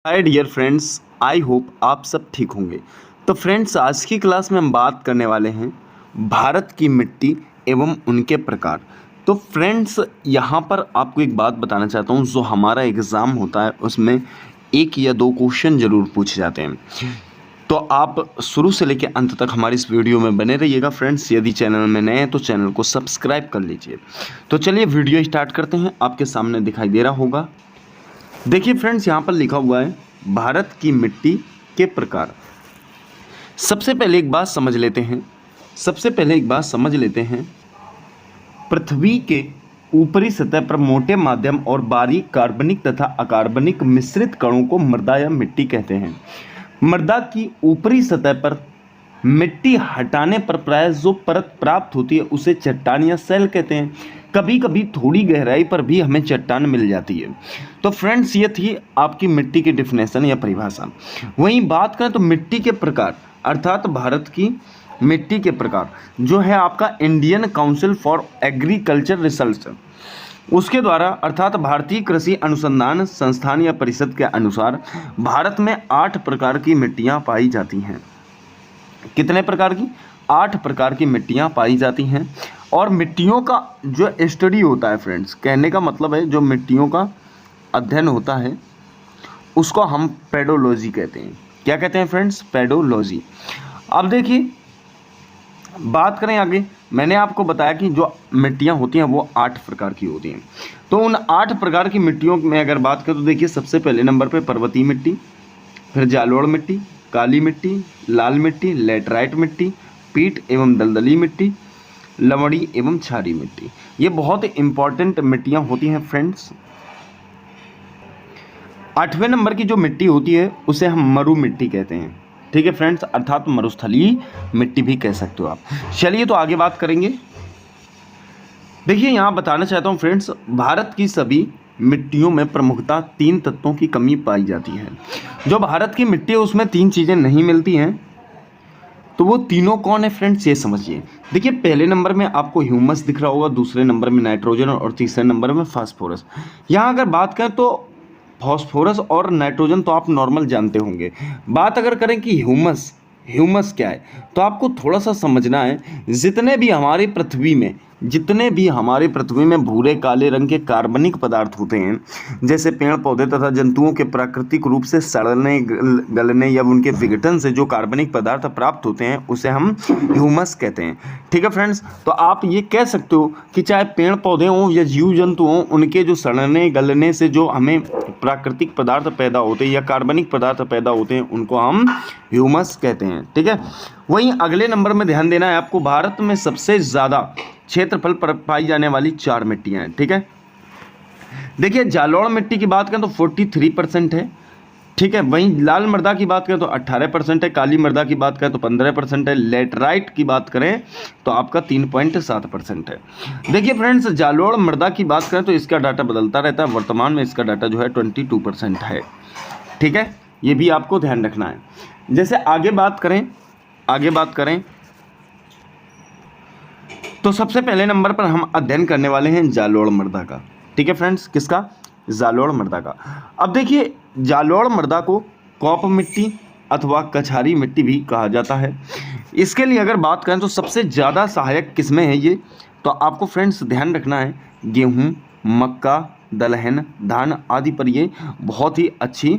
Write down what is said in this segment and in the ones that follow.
Hi dear friends, I hope आप सब ठीक होंगे। तो फ्रेंड्स, आज की क्लास में हम बात करने वाले हैं भारत की मिट्टी एवं उनके प्रकार। तो फ्रेंड्स, यहाँ पर आपको एक बात बताना चाहता हूँ, जो हमारा एग्ज़ाम होता है उसमें एक या दो क्वेश्चन ज़रूर पूछे जाते हैं। तो आप शुरू से लेकर अंत तक हमारी इस वीडियो में बने रहिएगा फ्रेंड्स। यदि चैनल में नए हैं तो चैनल को सब्सक्राइब कर लीजिए। तो चलिए वीडियो स्टार्ट करते हैं। आपके सामने दिखाई दे रहा होगा, देखिए फ्रेंड्स, यहाँ पर लिखा हुआ है भारत की मिट्टी के प्रकार। सबसे पहले एक बात समझ लेते हैं पृथ्वी के ऊपरी सतह पर मोटे, माध्यम और बारीक कार्बनिक तथा अकार्बनिक मिश्रित कणों को मृदा या मिट्टी कहते हैं। मृदा की ऊपरी सतह पर मिट्टी हटाने पर प्रायः जो परत प्राप्त होती है उसे चट्टान या शैल कहते हैं। कभी कभी थोड़ी गहराई पर भी हमें चट्टान मिल जाती है। तो फ्रेंड्स, ये थी आपकी मिट्टी की डिफिनेशन या परिभाषा। वहीं बात करें तो मिट्टी के प्रकार, अर्थात भारत की मिट्टी के प्रकार जो है आपका Indian council for agriculture research, उसके द्वारा अर्थात भारतीय कृषि अनुसंधान संस्थान या परिषद के अनुसार भारत में 8 प्रकार की मिट्टियाँ पाई जाती हैं। कितने प्रकार की? 8 प्रकार की मिट्टियाँ पाई जाती हैं। और मिट्टियों का जो स्टडी होता है फ्रेंड्स, कहने का मतलब है जो मिट्टियों का अध्ययन होता है उसको हम पेडोलॉजी कहते हैं। क्या कहते हैं फ्रेंड्स? पेडोलॉजी। अब देखिए, बात करें आगे, मैंने आपको बताया कि जो मिट्टियाँ होती हैं वो 8 प्रकार की होती हैं। तो उन 8 प्रकार की मिट्टियों में अगर बात करें तो देखिए, सबसे पहले नंबर पे पर्वतीय मिट्टी, फिर जालोड़ मिट्टी, काली मिट्टी, लाल मिट्टी, लेटराइट मिट्टी, पीट एवं दलदली मिट्टी, लवणी एवं क्षारीय मिट्टी। ये बहुत इंपॉर्टेंट मिट्टियाँ होती हैं फ्रेंड्स। 8वें नंबर की जो मिट्टी होती है उसे हम मरु मिट्टी कहते हैं। ठीक है फ्रेंड्स, अर्थात मरुस्थलीय मिट्टी भी कह सकते हो आप। चलिए तो आगे बात करेंगे। देखिए, यहाँ बताना चाहता हूँ फ्रेंड्स, भारत की सभी मिट्टियों में प्रमुखता 3 तत्वों की कमी पाई जाती है। जो भारत की मिट्टी है उसमें 3 चीज़ें नहीं मिलती हैं। तो वो तीनों कौन है फ्रेंड्स, ये समझिए। देखिए, पहले नंबर में आपको ह्यूमस दिख रहा होगा, दूसरे नंबर में नाइट्रोजन और तीसरे नंबर में फास्फोरस। यहाँ अगर बात करें तो फास्फोरस और नाइट्रोजन तो आप नॉर्मल जानते होंगे। बात अगर करें कि ह्यूमस क्या है, तो आपको थोड़ा सा समझना है। जितने भी हमारी पृथ्वी में भूरे काले रंग के कार्बनिक पदार्थ होते हैं, जैसे पेड़ पौधे तथा जंतुओं के प्राकृतिक रूप से सड़ने गलने या उनके विघटन से जो कार्बनिक पदार्थ प्राप्त होते हैं उसे हम ह्यूमस कहते हैं। ठीक है फ्रेंड्स, तो आप ये कह सकते हो कि चाहे पेड़ पौधे हों या जीव जंतु हों, उनके जो सड़ने गलने से जो हमें प्राकृतिक पदार्थ पैदा होते हैं या कार्बनिक पदार्थ पैदा होते हैं उनको हम ह्यूमस कहते हैं। ठीक है, वहीं अगले नंबर में ध्यान देना है आपको, भारत में सबसे ज़्यादा क्षेत्रफल पर पाई जाने वाली 4 मिट्टियाँ हैं। ठीक है, देखिए, जालौड़ मिट्टी की बात करें तो 43% है। ठीक है, वहीं लाल मृदा की बात करें तो 18% है, काली मृदा की बात करें तो 15% है, लेटराइट की बात करें तो आपका 3.7% है। देखिए फ्रेंड्स, जालौड़ मृदा की बात करें तो इसका डाटा बदलता रहता है। वर्तमान में इसका डाटा जो है 22% है। ठीक है, ये भी आपको ध्यान रखना है। जैसे आगे बात करें तो सबसे पहले नंबर पर हम अध्ययन करने वाले हैं जालौड़ मृदा का। ठीक है फ्रेंड्स, किसका? जालौड़ मृदा का। अब देखिए, जालौड़ मृदा को कॉप मिट्टी अथवा कछारी मिट्टी भी कहा जाता है। इसके लिए अगर बात करें तो सबसे ज़्यादा सहायक किसमें है ये, तो आपको फ्रेंड्स ध्यान रखना है, गेहूँ, मक्का, दलहन, धान आदि पर ये बहुत ही अच्छी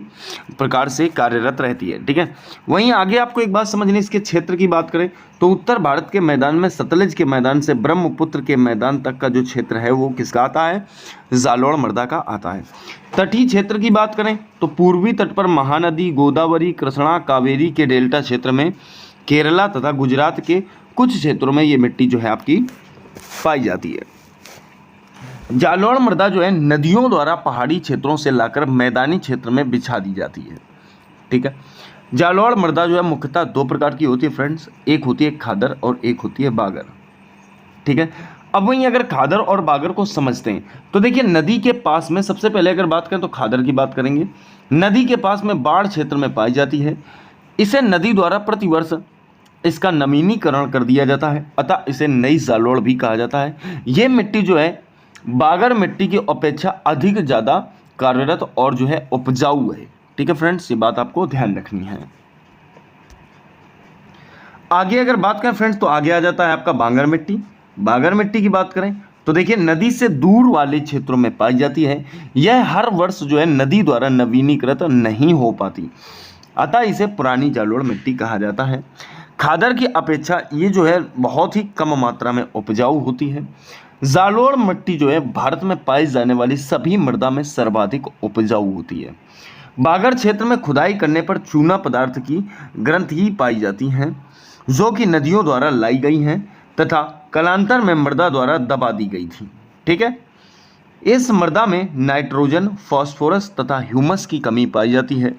प्रकार से कार्यरत रहती है। ठीक है, वहीं आगे आपको एक बात समझनी, इसके क्षेत्र की बात करें तो उत्तर भारत के मैदान में सतलज के मैदान से ब्रह्मपुत्र के मैदान तक का जो क्षेत्र है वो किसका आता है? जालौड़ मृदा का आता है। तटीय क्षेत्र की बात करें तो पूर्वी तट पर महानदी, गोदावरी, कृष्णा, कावेरी के डेल्टा क्षेत्र में, केरला तथा गुजरात के कुछ क्षेत्रों में ये मिट्टी जो है आपकी पाई जाती है। जालौड़ मृदा जो है नदियों द्वारा पहाड़ी क्षेत्रों से लाकर मैदानी क्षेत्र में बिछा दी जाती है। ठीक है, जालौड़ मृदा जो है मुख्यतः 2 प्रकार की होती है फ्रेंड्स, एक होती है खादर और एक होती है बागर। ठीक है, अब वहीं अगर खादर और बागर को समझते हैं तो देखिए, नदी के पास में सबसे पहले अगर बात करें तो खादर की बात करेंगे। नदी के पास में बाढ़ क्षेत्र में पाई जाती है। इसे नदी द्वारा प्रतिवर्ष इसका नवीनीकरण कर दिया जाता है, अतः इसे नई जालौड़ भी कहा जाता है। ये मिट्टी जो है बागर मिट्टी की अपेक्षा अधिक ज़्यादा कार्यरत और जो है उपजाऊ है। ठीक है फ्रेंड्स, ये बात आपको ध्यान रखनी है। आगे अगर बात करें फ्रेंड्स, तो आगे आ जाता है आपका बांगर मिट्टी। बांगर मिट्टी की बात करें तो देखिए नदी से दूर वाले क्षेत्रों में पाई जाती है। यह हर वर्ष जो है नदी द्वारा नवीनीकृत नहीं हो पाती, अतः इसे पुरानी जालोड़ मिट्टी कहा जाता है। खादर की अपेक्षा ये जो है बहुत ही कम मात्रा में उपजाऊ होती है। जालोड़ मिट्टी जो है भारत में पाई जाने वाली सभी मृदा में सर्वाधिक उपजाऊ होती है। बागर क्षेत्र में खुदाई करने पर चूना पदार्थ की ग्रंथि पाई जाती हैं, जो कि नदियों द्वारा लाई गई हैं तथा कालांतर में मृदा द्वारा दबा दी गई थी। ठीक है, इस मृदा में नाइट्रोजन, फास्फोरस तथा ह्यूमस की कमी पाई जाती है।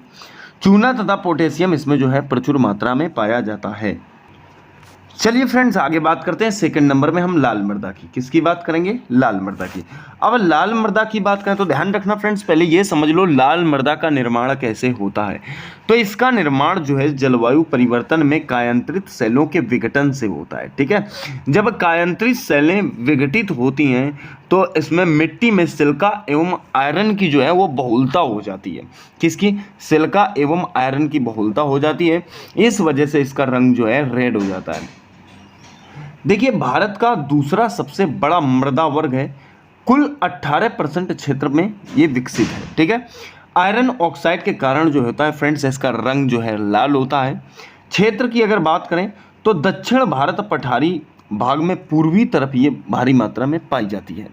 चूना तथा पोटेशियम इसमें जो है प्रचुर मात्रा में पाया जाता है। चलिए फ्रेंड्स, आगे बात करते हैं सेकंड नंबर में हम लाल मृदा की। किसकी बात करेंगे? लाल मृदा की। अब लाल मृदा की बात करें तो ध्यान रखना फ्रेंड्स, पहले ये समझ लो लाल मृदा का निर्माण कैसे होता है। तो इसका निर्माण जो है जलवायु परिवर्तन में कायांतरित सेलों के विघटन से होता है। ठीक है, जब कायांतरित सेलें विघटित होती हैं तो इसमें मिट्टी में सिलिका एवं आयरन की जो है वो बहुलता हो जाती है। किसकी? सिलिका एवं आयरन की बहुलता हो जाती है। इस वजह से इसका रंग जो है रेड हो जाता है। देखिए, भारत का दूसरा सबसे बड़ा मृदा वर्ग है, कुल 18% क्षेत्र में ये विकसित है। ठीक है, आयरन ऑक्साइड के कारण जो होता है फ्रेंड्स इसका रंग जो है लाल होता है। क्षेत्र की अगर बात करें तो दक्षिण भारत पठारी भाग में पूर्वी तरफ ये भारी मात्रा में पाई जाती है।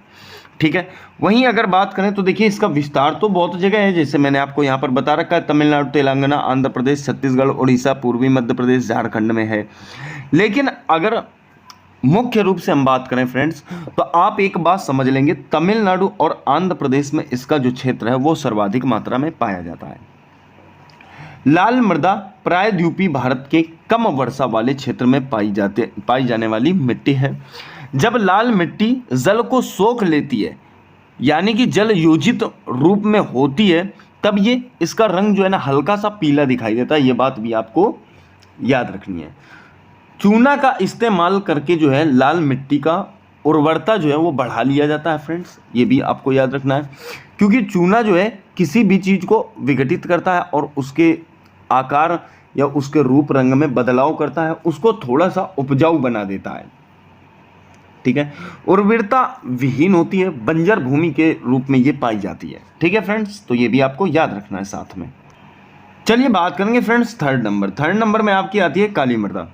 ठीक है, वहीं अगर बात करें तो देखिए इसका विस्तार तो बहुत जगह है, जैसे मैंने आपको यहाँ पर बता रखा है, तमिलनाडु, तेलंगाना, आंध्र प्रदेश, छत्तीसगढ़, उड़ीसा, पूर्वी मध्य प्रदेश, झारखंड में है। लेकिन अगर मुख्य रूप से हम बात करें फ्रेंड्स तो आप एक बात समझ लेंगे, तमिलनाडु और आंध्र प्रदेश में इसका जो क्षेत्र है वो सर्वाधिक मात्रा में पाया जाता है। लाल मृदा प्रायद्वीपीय भारत के कम वर्षा वाले क्षेत्र में पाई जाने वाली मिट्टी है। जब लाल मिट्टी जल को सोख लेती है, यानी कि जल योजित रूप में होती है, तब ये इसका रंग जो है ना हल्का सा पीला दिखाई देता है। ये बात भी आपको याद रखनी है। चूना का इस्तेमाल करके जो है लाल मिट्टी का उर्वरता जो है वो बढ़ा लिया जाता है फ्रेंड्स, ये भी आपको याद रखना है, क्योंकि चूना जो है किसी भी चीज़ को विघटित करता है और उसके आकार या उसके रूप रंग में बदलाव करता है, उसको थोड़ा सा उपजाऊ बना देता है। ठीक है, उर्वरता विहीन होती है, बंजर भूमि के रूप में ये पाई जाती है। ठीक है फ्रेंड्स, तो ये भी आपको याद रखना है साथ में। चलिए बात करेंगे फ्रेंड्स थर्ड नंबर में आपकी आती है काली मृदा।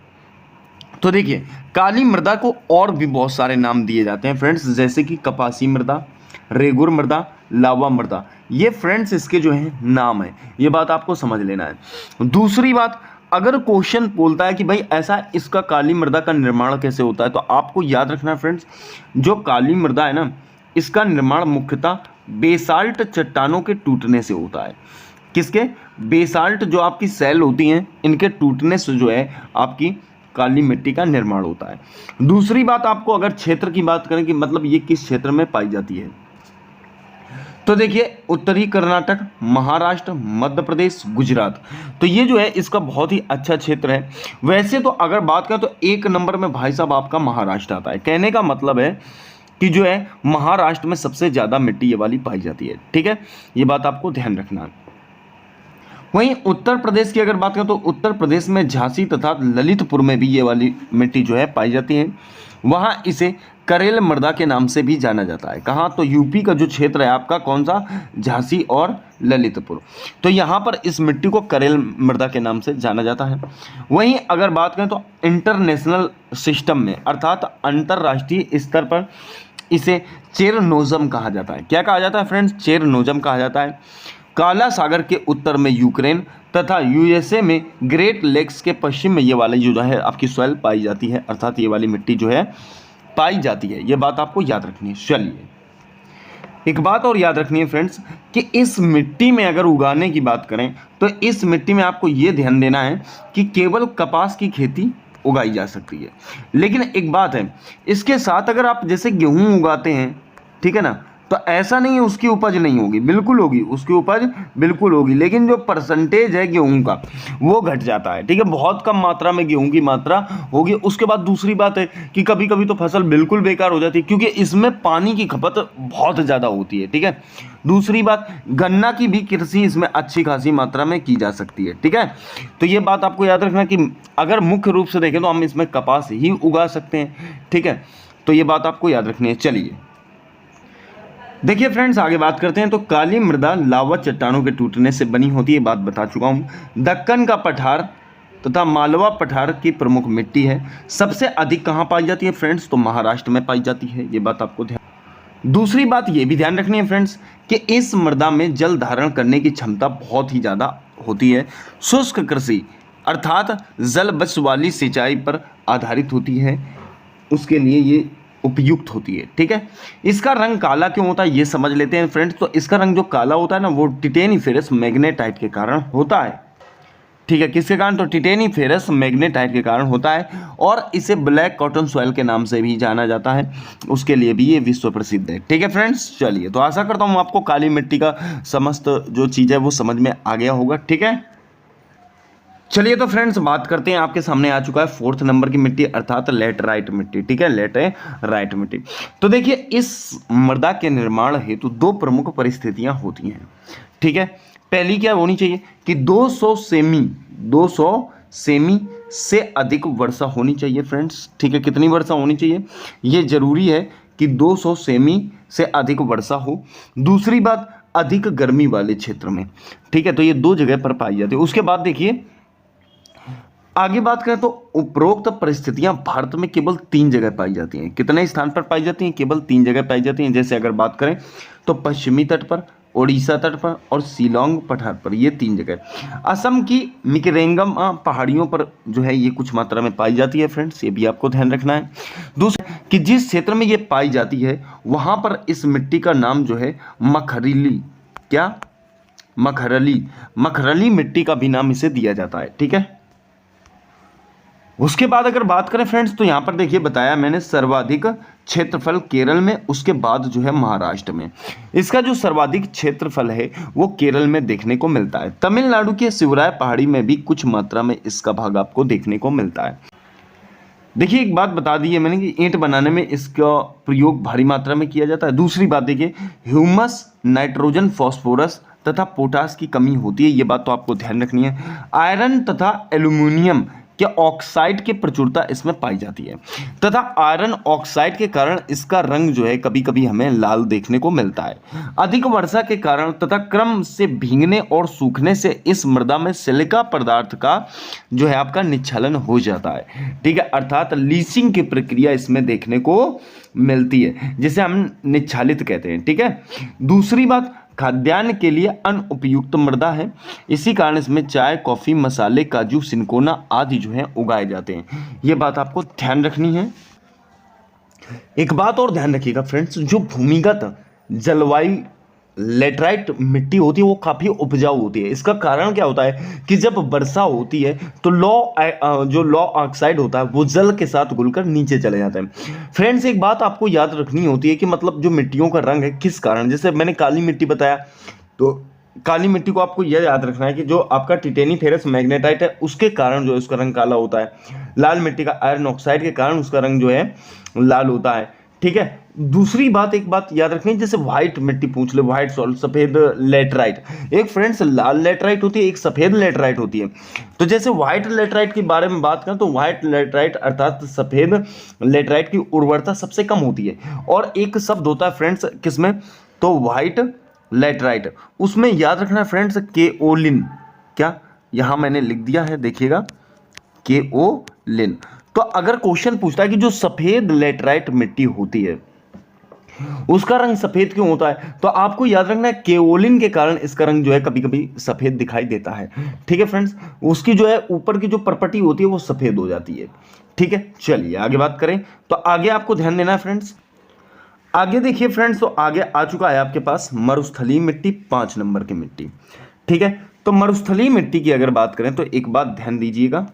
तो देखिए काली मृदा को और भी बहुत सारे नाम दिए जाते हैं फ्रेंड्स, जैसे कि कपासी मृदा, रेगुर मृदा, लावा मृदा। ये फ्रेंड्स इसके जो है नाम है, ये बात आपको समझ लेना है। दूसरी बात, अगर क्वेश्चन बोलता है कि भाई ऐसा इसका काली मृदा का निर्माण कैसे होता है, तो आपको याद रखना है फ्रेंड्स, जो काली मृदा है ना इसका निर्माण मुख्यतः बेसाल्ट चट्टानों के टूटने से होता है। किसके? बेसाल्ट जो आपकी सेल होती हैं इनके टूटने से जो है आपकी काली मिट्टी का निर्माण होता है। दूसरी बात, आपको अगर क्षेत्र की बात करें कि मतलब ये किस क्षेत्र में पाई जाती है, तो देखिए उत्तरी कर्नाटक, महाराष्ट्र, मध्य प्रदेश, गुजरात, तो ये जो है इसका बहुत ही अच्छा क्षेत्र है। वैसे तो अगर बात करें तो एक नंबर में भाई साहब आपका महाराष्ट्र आता है। कहने का मतलब है कि जो है महाराष्ट्र में सबसे ज़्यादा मिट्टी ये वाली पाई जाती है। ठीक है, ये बात आपको ध्यान रखना है। वहीं उत्तर प्रदेश की अगर बात करें तो उत्तर प्रदेश में झांसी तथा ललितपुर में भी ये वाली मिट्टी जो है पाई जाती है। वहाँ इसे करेल मृदा के नाम से भी जाना जाता है। कहाँ? तो यूपी का जो क्षेत्र है आपका कौन सा? झांसी और ललितपुर। तो यहाँ पर इस मिट्टी को करेल मृदा के नाम से जाना जाता है। वहीं अगर बात करें तो इंटरनेशनल सिस्टम में अर्थात अंतर्राष्ट्रीय स्तर पर इसे चेरनोजम कहा जाता है। क्या कहा जाता है फ्रेंड्स? चेरनोजम कहा जाता है। काला सागर के उत्तर में यूक्रेन तथा यूएसए में ग्रेट लेक्स के पश्चिम में ये वाली जो है आपकी सॉइल पाई जाती है, अर्थात ये वाली मिट्टी जो है पाई जाती है। ये बात आपको याद रखनी है। चलिए एक बात और याद रखनी है फ्रेंड्स कि इस मिट्टी में अगर उगाने की बात करें तो इस मिट्टी में आपको ये ध्यान देना है कि केवल कपास की खेती उगाई जा सकती है। लेकिन एक बात है, इसके साथ अगर आप जैसे गेहूँ उगाते हैं, ठीक है ना, तो ऐसा नहीं है उसकी उपज नहीं होगी, बिल्कुल होगी, उसकी उपज बिल्कुल होगी, लेकिन जो परसेंटेज है गेहूं का वो घट जाता है। ठीक है, बहुत कम मात्रा में गेहूं की मात्रा होगी। उसके बाद दूसरी बात है कि कभी कभी तो फसल बिल्कुल बेकार हो जाती है, क्योंकि इसमें पानी की खपत बहुत ज़्यादा होती है। ठीक है, दूसरी बात, गन्ना की भी कृषि इसमें अच्छी खासी मात्रा में की जा सकती है। ठीक है, तो ये बात आपको याद रखना कि अगर मुख्य रूप से देखें तो हम इसमें कपास ही उगा सकते हैं। ठीक है, तो ये बात आपको याद रखनी है। चलिए देखिए फ्रेंड्स, आगे बात करते हैं। तो काली मृदा लावा चट्टानों के टूटने से बनी होती है, बात बता चुका हूँ। दक्कन का पठार तथा मालवा पठार की प्रमुख मिट्टी है। सबसे अधिक कहाँ पाई जाती है फ्रेंड्स? तो महाराष्ट्र में पाई जाती है, ये बात आपको ध्यान। दूसरी बात ये भी ध्यान रखनी है फ्रेंड्स कि इस मृदा में जल धारण करने की क्षमता बहुत ही ज़्यादा होती है। शुष्क कृषि अर्थात जल बच वाली सिंचाई पर आधारित होती है, उसके लिए ये उपयुक्त होती है। ठीक है, इसका रंग काला क्यों होता है ये समझ लेते हैं फ्रेंड्स। तो इसका रंग जो काला होता है ना, वो टिटेनिफेरस मैग्नेटाइट के कारण होता है। ठीक है, किसके कारण? तो टिटेनिफेरस मैग्नेटाइट के कारण होता है, और इसे ब्लैक कॉटन सॉइल के नाम से भी जाना जाता है, उसके लिए भी ये विश्व प्रसिद्ध है। ठीक है फ्रेंड्स, चलिए तो आशा करता हूँ आपको काली मिट्टी का समस्त जो चीज़ है वो समझ में आ गया होगा। ठीक है, चलिए तो फ्रेंड्स बात करते हैं। आपके सामने आ चुका है 4th नंबर की मिट्टी अर्थात लेटराइट मिट्टी। ठीक है, लेटराइट मिट्टी। तो देखिए, इस मृदा के निर्माण हेतु दो प्रमुख परिस्थितियां होती हैं। ठीक है, पहली क्या होनी चाहिए कि 200 सेमी से अधिक वर्षा होनी चाहिए फ्रेंड्स। ठीक है, कितनी वर्षा होनी चाहिए? ये जरूरी है कि 200 सेमी से अधिक वर्षा हो। दूसरी बात, अधिक गर्मी वाले क्षेत्र में। ठीक है, तो ये दो जगह पर पाई जाती है। उसके बाद देखिए आगे बात करें तो उपरोक्त परिस्थितियां भारत में केवल 3 जगह पाई जाती हैं। कितने स्थान पर पाई जाती हैं? केवल 3 जगह पाई जाती हैं। जैसे अगर बात करें तो पश्चिमी तट पर, उड़ीसा तट पर और शिलोंग पठार पर, ये 3 जगह। असम की मिकरेंगम पहाड़ियों पर जो है ये कुछ मात्रा में पाई जाती है फ्रेंड्स, ये भी आपको ध्यान रखना है। दूसरा कि जिस क्षेत्र में ये पाई जाती है वहां पर इस मिट्टी का नाम जो है मखरीली, क्या? मखरली मिट्टी का भी नाम इसे दिया जाता है। ठीक है, उसके बाद अगर बात करें फ्रेंड्स तो यहां पर देखिए बताया मैंने सर्वाधिक क्षेत्रफल केरल में, उसके बाद जो है महाराष्ट्र में। इसका जो सर्वाधिक क्षेत्रफल है वो केरल में देखने को मिलता है। तमिलनाडु के शिवराय पहाड़ी में भी कुछ मात्रा में इसका भाग आपको देखने को मिलता है। देखिए एक बात बता दी है मैंने कि ईंट बनाने में इसका प्रयोग भारी मात्रा में किया जाता है। दूसरी बात देखिए, ह्यूमस, नाइट्रोजन, फास्फोरस तथा पोटास की कमी होती है, ये बात तो आपको ध्यान रखनी है। आयरन तथा एल्यूमिनियम के ऑक्साइड की प्रचुरता इसमें पाई जाती है, तथा आयरन ऑक्साइड के कारण इसका रंग जो है कभी कभी हमें लाल देखने को मिलता है। अधिक वर्षा के कारण तथा क्रम से भीगने और सूखने से इस मृदा में सिलिका पदार्थ का जो है आपका निच्छालन हो जाता है। ठीक है, अर्थात लीचिंग की प्रक्रिया इसमें देखने को मिलती है, जिसे हम निच्छालित कहते हैं। ठीक है, दूसरी बात, खाद्यान्न के लिए अनुपयुक्त मृदा है, इसी कारण इसमें चाय, कॉफी, मसाले, काजू, सिनकोना आदि जो है उगाए जाते हैं। ये बात आपको ध्यान रखनी है। एक बात और ध्यान रखिएगा फ्रेंड्स, जो भूमिगत जलवायु लेटराइट मिट्टी होती है वो काफ़ी उपजाऊ होती है। इसका कारण क्या होता है कि जब वर्षा होती है तो लौ ऑक्साइड होता है वो जल के साथ घुलकर नीचे चले जाते हैं। फ्रेंड्स एक बात आपको याद रखनी होती है कि मतलब जो मिट्टियों का रंग है किस कारण, जैसे मैंने काली मिट्टी बताया, तो काली मिट्टी को आपको यह याद रखना है कि जो आपका टिटेनिफेरस मैग्नेटाइट है उसके कारण जो है उसका रंग काला होता है। लाल मिट्टी का आयरन ऑक्साइड के कारण उसका रंग जो है लाल होता है। ठीक है, दूसरी बात, एक बात याद रखनी, जैसे व्हाइट मिट्टी पूछ ले, व्हाइट सॉल्ट, सफेद लेटराइट, एक फ्रेंड्स लाल लेटराइट होती है, एक सफेद लेटराइट होती है। तो जैसे व्हाइट लेटराइट के बारे में बात करें तो व्हाइट लेटराइट अर्थात सफेद लेटराइट की उर्वरता सबसे कम होती है। और एक शब्द होता है फ्रेंड्स किसमें, तो व्हाइट लेटराइट, उसमें याद रखना फ्रेंड्स केओलिन, क्या यहां मैंने लिख दिया है देखिएगा, केओलिन। तो अगर क्वेश्चन पूछता है कि जो सफेद लेटराइट मिट्टी होती है उसका रंग सफेद क्यों होता है, तो आपको याद रखना है केओलिन के कारण इसका रंग जो है कभी कभी सफेद दिखाई देता है। ठीक है फ्रेंड्स, उसकी जो है ऊपर की जो परपटी होती है वो सफेद हो जाती है। ठीक है, चलिए आगे बात करें। तो आगे आपको ध्यान देना है फ्रेंड्स, आगे देखिए फ्रेंड्स, तो आगे आ चुका है आपके पास मरुस्थलीय मिट्टी, 5 नंबर की मिट्टी। ठीक है, तो मरुस्थलीय मिट्टी की अगर बात करें तो एक बात ध्यान दीजिएगा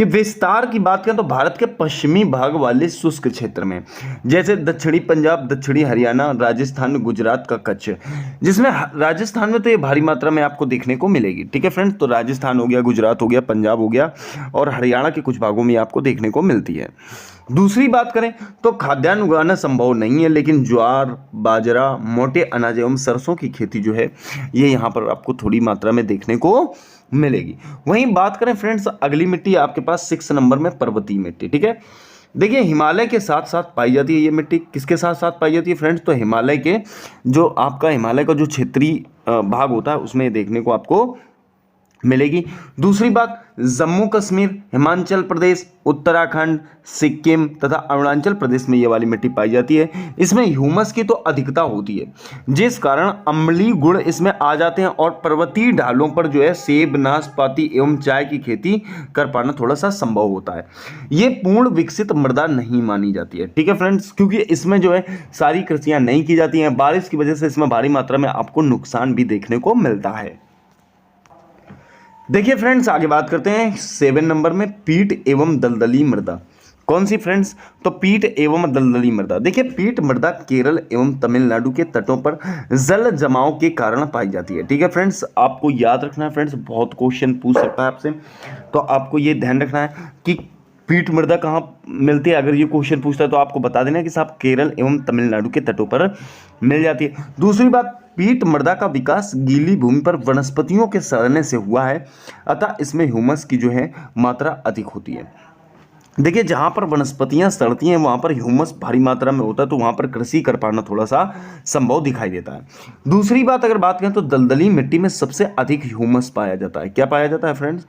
कि विस्तार की बात करें तो भारत के पश्चिमी भाग वाले शुष्क क्षेत्र में, जैसे दक्षिणी पंजाब, दक्षिणी हरियाणा, राजस्थान, गुजरात का कच्छ, जिसमें राजस्थान में तो ये भारी मात्रा में आपको देखने को मिलेगी। ठीक है फ्रेंड्स, तो राजस्थान हो गया, गुजरात हो गया, पंजाब हो गया और हरियाणा के कुछ भागों में आपको देखने को मिलती है। दूसरी बात करें तो खाद्यान्न उगाना संभव नहीं है, लेकिन ज्वार, बाजरा, मोटे अनाज एवं सरसों की खेती जो है ये यहाँ पर आपको थोड़ी मात्रा में देखने को मिलेगी। वहीं बात करें फ्रेंड्स, अगली मिट्टी आपके पास 6 नंबर में पर्वतीय मिट्टी। ठीक है, देखिए हिमालय के साथ साथ पाई जाती है ये मिट्टी। किसके साथ साथ पाई जाती है फ्रेंड्स? तो हिमालय के जो आपका हिमालय का जो क्षेत्रीय भाग होता है उसमें देखने को आपको मिलेगी। दूसरी बात, जम्मू कश्मीर, हिमाचल प्रदेश, उत्तराखंड, सिक्किम तथा अरुणाचल प्रदेश में ये वाली मिट्टी पाई जाती है। इसमें ह्यूमस की तो अधिकता होती है, जिस कारण अम्लीय गुण इसमें आ जाते हैं और पर्वतीय ढालों पर जो है सेब, नाशपाती एवं चाय की खेती कर पाना थोड़ा सा संभव होता है। ये पूर्ण विकसित मृदा नहीं मानी जाती है। ठीक है फ्रेंड्स, क्योंकि इसमें जो है सारी कृषियां नहीं की जाती हैं, बारिश की वजह से इसमें भारी मात्रा में आपको नुकसान भी देखने को मिलता है। देखिए फ्रेंड्स, आगे बात करते हैं 7 नंबर में पीट एवं दलदली मृदा। कौन सी फ्रेंड्स? तो पीट एवं दलदली मृदा। देखिए पीट मृदा केरल एवं तमिलनाडु के तटों पर जल जमाव के कारण पाई जाती है। ठीक है फ्रेंड्स, आपको याद रखना है फ्रेंड्स, बहुत क्वेश्चन पूछ सकता है आपसे, तो आपको ये ध्यान रखना है कि पीट मृदा कहाँ मिलती है। अगर ये क्वेश्चन पूछता है तो आपको बता देना कि साहब केरल एवं तमिलनाडु के तटों पर मिल जाती है। दूसरी बात, पीट मृदा का विकास गीली भूमि पर वनस्पतियों के सड़ने से हुआ है, अतः इसमें ह्यूमस की जो है मात्रा अधिक होती है। देखिए जहाँ पर वनस्पतियाँ सड़ती हैं वहाँ पर ह्यूमस भारी मात्रा में होता है, तो वहाँ पर कृषि कर पाना थोड़ा सा संभव दिखाई देता है। दूसरी बात अगर बात करें तो दलदली मिट्टी में सबसे अधिक ह्यूमस पाया जाता है। क्या पाया जाता है फ्रेंड्स?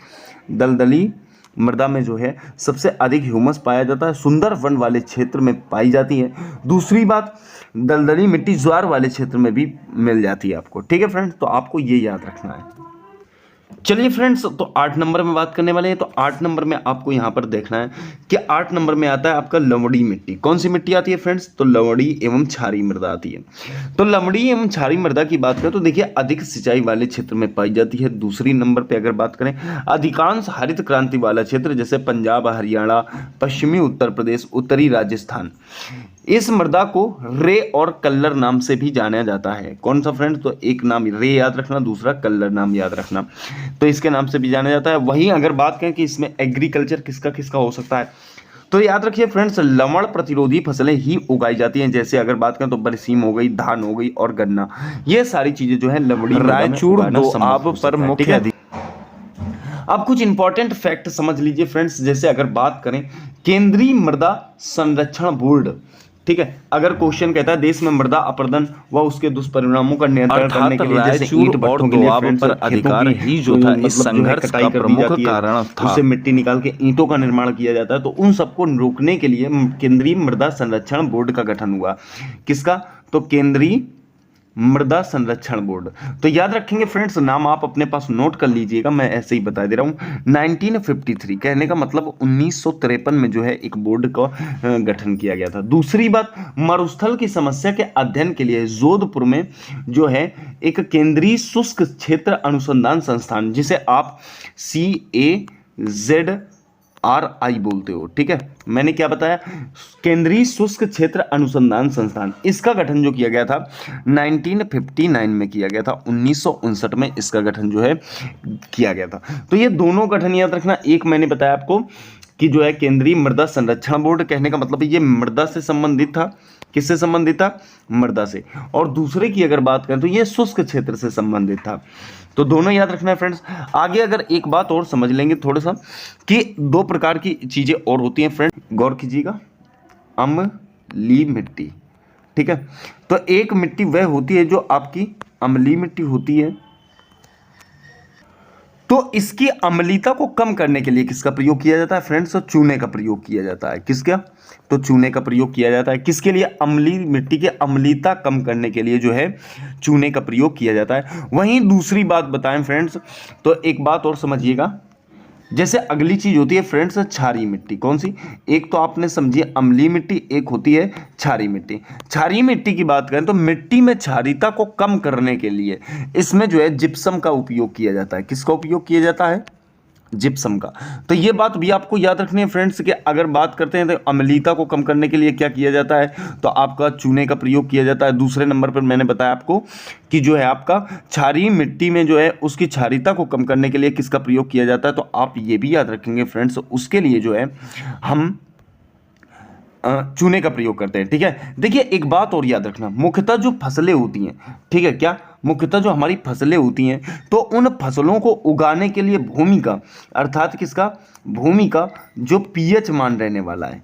दलदली मृदा में जो है सबसे अधिक ह्यूमस पाया जाता है, सुंदर वन वाले क्षेत्र में पाई जाती है। दूसरी बात, दलदली मिट्टी ज्वार वाले क्षेत्र में भी मिल जाती है आपको। ठीक है फ्रेंड्स, तो आपको ये याद रखना है। चलिए फ्रेंड्स, तो 8 नंबर में बात करने वाले हैं। तो 8 नंबर में आपको यहाँ पर देखना है कि 8 नंबर में आता है आपका लवणी मिट्टी। कौन सी मिट्टी आती है फ्रेंड्स? तो लवणी एवं क्षारीय मृदा आती है। तो लवणी एवं क्षारीय मृदा की बात करें तो देखिए अधिक सिंचाई वाले क्षेत्र में पाई जाती है। दूसरी नंबर पे अगर बात करें, अधिकांश हरित क्रांति वाला क्षेत्र जैसे पंजाब, हरियाणा, पश्चिमी उत्तर प्रदेश, उत्तरी राजस्थान, इस मृदा को रे और कल्लर नाम से भी जाना जाता है। कौन सा फ्रेंड्स? तो एक नाम रे याद रखना, दूसरा कल्लर नाम याद रखना, तो इसके नाम से भी जाना जाता है। वहीं अगर बात करें कि इसमें एग्रीकल्चर किसका किसका हो सकता है, तो याद रखिए फ्रेंड्स, लवण प्रतिरोधी फसलें ही उगाई जाती हैं। जैसे अगर बात करें तो बरसीम हो गई, धान हो गई और गन्ना, ये सारी चीजें जो है लवणी रायचूर दोआब पर मुख्य। अब कुछ इंपॉर्टेंट फैक्ट समझ लीजिए फ्रेंड्स, जैसे अगर बात करें केंद्रीय मृदा संरक्षण बोर्ड, ठीक है, अगर क्वेश्चन कहता है देश में मृदा अपरदन व उसके दुष्परिणामों का नियंत्रण करने के लिए जैसे ईंट भट्ठों के लिए पर अधिकार ही जो था इस संघर्ष का प्रमुख कारण था, उससे मिट्टी निकाल के ईंटों का निर्माण किया जाता है, तो उन सबको रोकने के लिए केंद्रीय मृदा संरक्षण बोर्ड का गठन हुआ। किसका? तो केंद्रीय मृदा संरक्षण बोर्ड। तो याद रखेंगे फ्रेंड्स, नाम आप अपने पास नोट कर लीजिएगा, मैं ऐसे ही बता दे रहा हूँ। 1953 कहने का मतलब 1953 में जो है एक बोर्ड का गठन किया गया था। दूसरी बात, मरुस्थल की समस्या के अध्ययन के लिए जोधपुर में जो है एक केंद्रीय शुष्क क्षेत्र अनुसंधान संस्थान, जिसे आप CAZRI बोलते हो, ठीक है, मैंने क्या बताया? केंद्रीय शुष्क क्षेत्र अनुसंधान संस्थान, इसका गठन जो किया गया था 1959 में किया गया था। 1959 में इसका गठन जो है किया गया था। तो ये दोनों गठन याद रखना। एक मैंने बताया आपको कि जो है केंद्रीय मृदा संरक्षण बोर्ड, कहने का मतलब ये मृदा से संबंधित था। किससे संबंधित था? मृदा से। और दूसरे की अगर बात करें तो ये शुष्क क्षेत्र से संबंधित था। तो दोनों याद रखना है फ्रेंड्स। आगे अगर एक बात और समझ लेंगे थोड़ा सा कि 2 प्रकार की चीजें और होती हैं फ्रेंड, गौर कीजिएगा। अम्लीय मिट्टी, ठीक है, तो एक मिट्टी वह होती है जो आपकी अम्लीय मिट्टी होती है, तो इसकी अम्लीयता को कम करने के लिए किसका प्रयोग किया जाता है फ्रेंड्स? तो चूने का प्रयोग किया जाता है। किसका? तो चूने का प्रयोग किया जाता है। किसके लिए? अम्लीय मिट्टी की अम्लीयता कम करने के लिए जो है चूने का प्रयोग किया जाता है। वहीं दूसरी बात बताएं फ्रेंड्स, तो एक बात और समझिएगा, जैसे अगली चीज होती है फ्रेंड्स क्षारीय मिट्टी। कौन सी? एक तो आपने समझी अम्लीय मिट्टी, एक होती है क्षारीय मिट्टी। क्षारीय मिट्टी की बात करें तो मिट्टी में क्षारीयता को कम करने के लिए इसमें जो है जिप्सम का उपयोग किया जाता है। किसका उपयोग किया जाता है? जिप्सम का। तो ये बात भी आपको याद रखनी है फ्रेंड्स कि अगर बात करते हैं तो अम्लीयता को कम करने के लिए क्या किया जाता है, तो आपका चूने का प्रयोग किया जाता है। दूसरे नंबर पर मैंने बताया आपको कि जो है आपका क्षारीय मिट्टी में जो है उसकी क्षारीयता को कम करने के लिए किसका प्रयोग किया जाता है, तो आप ये भी याद रखेंगे फ्रेंड्स, उसके लिए जो है हम चूने का प्रयोग करते हैं। ठीक है, देखिए एक बात और याद रखना, मुख्यतः जो फसलें होती हैं, ठीक है, क्या मुख्यतः जो हमारी फसलें होती हैं, तो उन फसलों को उगाने के लिए भूमि का, अर्थात किसका, भूमि का जो पीएच मान रहने वाला है,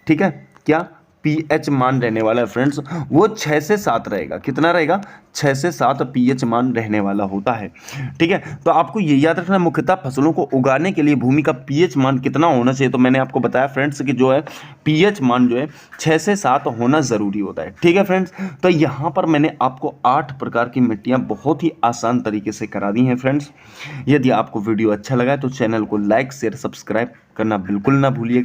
ठीक है, क्या पीएच मान रहने वाला है फ्रेंड्स, वो 6 से 7 रहेगा। कितना रहेगा, 6 से 7 पीएच मान रहने वाला होता है। ठीक है, तो आपको ये याद रखना, मुख्यतः फसलों को उगाने के लिए भूमि का पीएच मान कितना होना चाहिए, तो मैंने आपको बताया फ्रेंड्स कि जो है पीएच मान जो है 6 से 7 होना ज़रूरी होता है। ठीक है फ्रेंड्स, तो यहाँ पर मैंने आपको 8 प्रकार की मिट्टियाँ बहुत ही आसान तरीके से करा दी हैं फ्रेंड्स। यदि आपको वीडियो अच्छा लगा है तो चैनल को लाइक शेयर सब्सक्राइब करना बिल्कुल ना भूलिए।